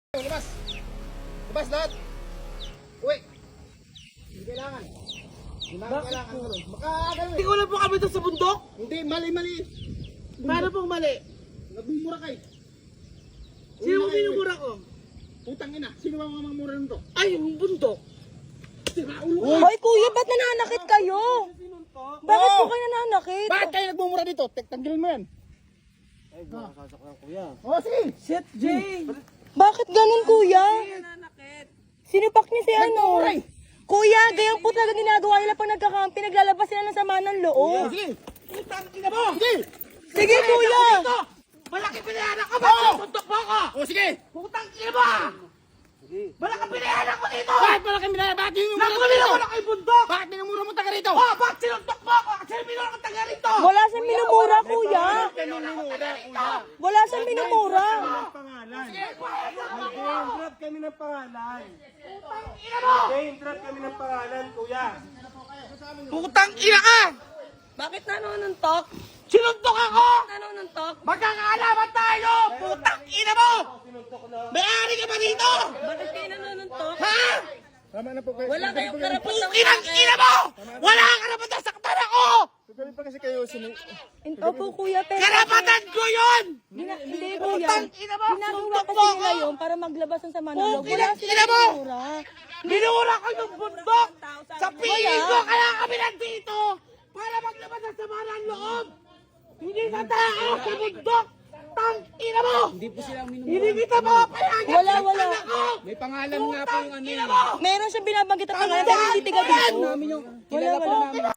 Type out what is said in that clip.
Labas! Labas lahat! Uwi! Hindi kailangan. Hindi na kailangan ka rin. Makakagano Hindi ko lang po kami doon sa bundok. Hindi, mali. Paano pong mali? Nagmumura kayo. Sino mo minumura ko? Putang ina. Sino ba mga mamura nito? Ay, yung bundok. Hoy kuya, ba't nananakit kayo? Bakit po kayo nananakit? Bakit kayo nagmumura dito? Tanggalin mo yan. Ay, baka sasakyan kuya. O, sige! Shit, Jay! Bakit ganun kuya? Sinipak niya si ano? Nagmumura eh. Kuya, gayang po talaga ginagawa nila pag nagkakampi, naglalabas sila ng sama ng loob. Sige! Putang ina mo! Sige! Sige kuya! Malaki pinayaran ko! Ba't bundok mo ako? O, sige! Putang ina mo! Malaki pinayaran ko dito! Bakit malaki minaya? Bakit minumura mo Nagmuli dito? ako na kay bundok! Bakit minumura mo taga rito? Oh, ba't sinuntok mo ako? Kasi minura ka taga rito! Wala siyang minumura kuya. Wala siyang minumura. Pangalan. Nag-drop kami ng pangalan. Ina mo! Drop kami ng pangalan, kuya. Putang ina ka! Bakit nanonuntok? Sinuntok ako! Nanonuntok? Magkakaalaman tayo! Putang ina mo! May-ari ka ba dito? Bakit kayo nanonuntok? Ha? Tama na po kayo. Wala kayong karapatang Inang ina mo! Wala ka naman na saktan ako! Tutuloy pa kasi kayo. Opo kuya, pero... Karapatan ko yun! Hindi kuya. Putang ina mo! Ginagawa Suntok kasi mo nila ako! yun para maglabas ng sama ng loob. Ina Wala silang mo! minumura. Binura ko yung bundok! Sa piling ko kaya kami nandito! Para maglabas ng sama ng loob! Hindi sa tao sa bundok! Tang ina mo! Hindi kita mapapayagan! Wala. Ako! May pangalan nga po yung ano Ina mo! Meron siyang binabanggit at pangalan pero hindi tiga dito. namin yung Wala.